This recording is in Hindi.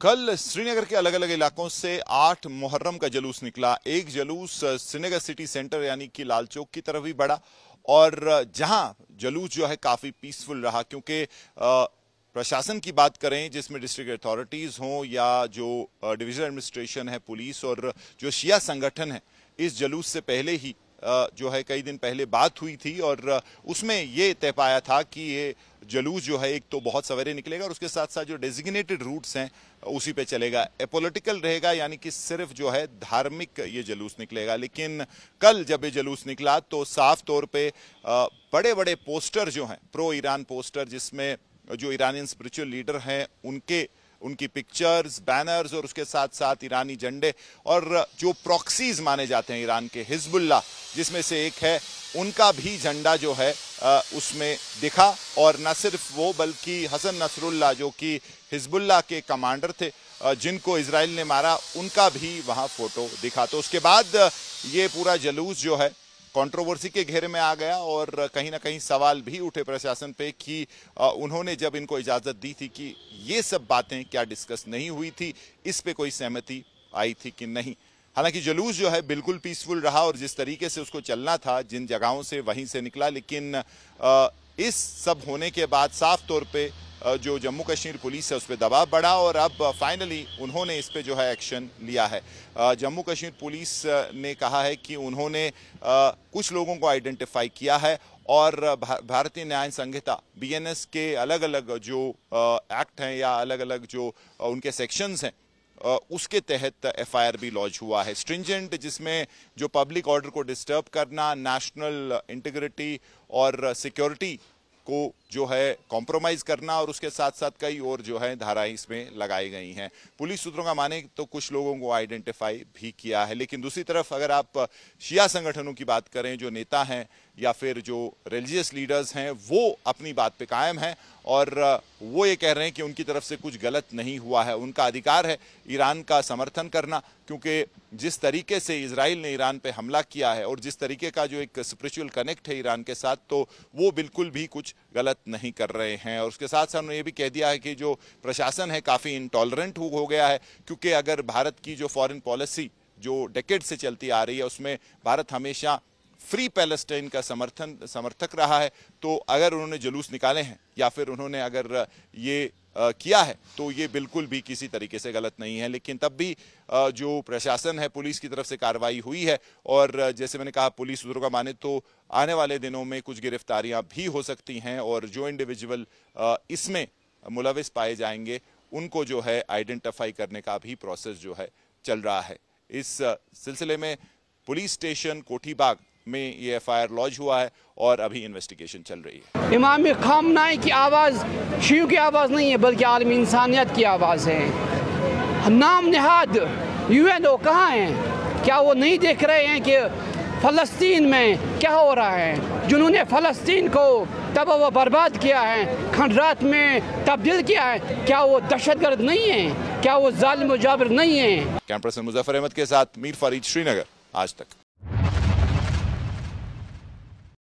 कल श्रीनगर के अलग अलग इलाकों से 8 मुहर्रम का जुलूस निकला। एक जुलूस श्रीनगर सिटी सेंटर यानी कि लाल चौक की तरफ भी बढ़ा और जहां जुलूस जो है काफी पीसफुल रहा, क्योंकि प्रशासन की बात करें जिसमें डिस्ट्रिक्ट अथॉरिटीज हों या जो डिवीजन एडमिनिस्ट्रेशन है, पुलिस और जो शिया संगठन है, इस जुलूस से पहले ही जो है कई दिन पहले बात हुई थी और उसमें ये तय पाया था कि ये जुलूस जो है एक तो बहुत सवेरे निकलेगा और उसके साथ साथ जो डेजिग्नेटेड रूट्स हैं उसी पे चलेगा। एपॉलिटिकल रहेगा, यानी कि सिर्फ जो है धार्मिक ये जुलूस निकलेगा। लेकिन कल जब ये जुलूस निकला तो साफ तौर पे बड़े बड़े पोस्टर जो हैं, प्रो ईरान पोस्टर, जिसमें जो ईरानियन स्पिरिचुअल लीडर हैं उनकी पिक्चर्स, बैनर्स और उसके साथ साथ ईरानी झंडे और जो प्रॉक्सीज माने जाते हैं ईरान के, हिजबुल्लाह जिसमें से एक है, उनका भी झंडा जो है उसमें दिखा। और न सिर्फ वो बल्कि हसन नसरुल्लाह जो कि हिजबुल्लाह के कमांडर थे जिनको इजराइल ने मारा, उनका भी वहां फोटो दिखा। तो उसके बाद ये पूरा जुलूस जो है कंट्रोवर्सी के घेरे में आ गया और कहीं ना कहीं सवाल भी उठे प्रशासन पे कि उन्होंने जब इनको इजाजत दी थी कि ये सब बातें क्या डिस्कस नहीं हुई थी, इस पे कोई सहमति आई थी कि नहीं। हालांकि जुलूस जो है बिल्कुल पीसफुल रहा और जिस तरीके से उसको चलना था, जिन जगहों से वहीं से निकला। लेकिन इस सब होने के बाद साफ तौर पे जो जम्मू कश्मीर पुलिस है उस पर दबाव बढ़ा और अब फाइनली उन्होंने इस पे जो है एक्शन लिया है। जम्मू कश्मीर पुलिस ने कहा है कि उन्होंने कुछ लोगों को आइडेंटिफाई किया है और भारतीय न्याय संहिता BNS के अलग अलग जो एक्ट हैं या अलग अलग जो उनके सेक्शंस हैं उसके तहत FIR भी लॉन्च हुआ है। स्ट्रिंजेंट, जिसमें जो पब्लिक ऑर्डर को डिस्टर्ब करना, नेशनल इंटीग्रिटी और सिक्योरिटी को जो है कॉम्प्रोमाइज करना और उसके साथ साथ कई और जो है धाराएं इसमें लगाई गई हैं। पुलिस सूत्रों का माने तो कुछ लोगों को आइडेंटिफाई भी किया है। लेकिन दूसरी तरफ अगर आप शिया संगठनों की बात करें, जो नेता हैं या फिर जो रिलीजियस लीडर्स हैं, वो अपनी बात पे कायम हैं और वो ये कह रहे हैं कि उनकी तरफ से कुछ गलत नहीं हुआ है। उनका अधिकार है ईरान का समर्थन करना, क्योंकि जिस तरीके से इजराइल ने ईरान पे हमला किया है और जिस तरीके का जो एक स्पिरिचुअल कनेक्ट है ईरान के साथ, तो वो बिल्कुल भी कुछ गलत नहीं कर रहे हैं। और उसके साथ साथ उन्होंने ये भी कह दिया है कि जो प्रशासन है काफ़ी इंटॉलरेंट हो गया है, क्योंकि अगर भारत की जो फॉरेन पॉलिसी जो डेकेड से चलती आ रही है उसमें भारत हमेशा फ्री पैलेस्टाइन का समर्थक रहा है, तो अगर उन्होंने जुलूस निकाले हैं या फिर उन्होंने अगर ये किया है तो ये बिल्कुल भी किसी तरीके से गलत नहीं है। लेकिन तब भी जो प्रशासन है, पुलिस की तरफ से कार्रवाई हुई है और जैसे मैंने कहा, पुलिस सूत्रों का माने तो आने वाले दिनों में कुछ गिरफ्तारियां भी हो सकती हैं और जो इंडिविजुअल इसमें मुलविस पाए जाएंगे उनको जो है आइडेंटिफाई करने का भी प्रोसेस जो है चल रहा है। इस सिलसिले में पुलिस स्टेशन कोठीबाग में ये FIR लॉन्च हुआ है और अभी इन्वेस्टिगेशन चल रही है। इमाम खामनाई की आवाज़ शियों की आवाज़ नहीं है, बल्कि आलमी इंसानियत की आवाज़ है। नाम निहाद UNO कहाँ हैं? क्या वो नहीं देख रहे हैं कि फ़लस्तीन में क्या हो रहा है? जिन्होंने फ़लस्तीन को तबाह व बर्बाद किया है, खंडरात में तब्दील किया है, क्या वो दहशतगर्द नहीं है? क्या वो जालिम व जाबिर नहीं है? कैमरा पर्सन मुजफ्फर अहमद के साथ मीर फरीद, श्रीनगर, आज तक।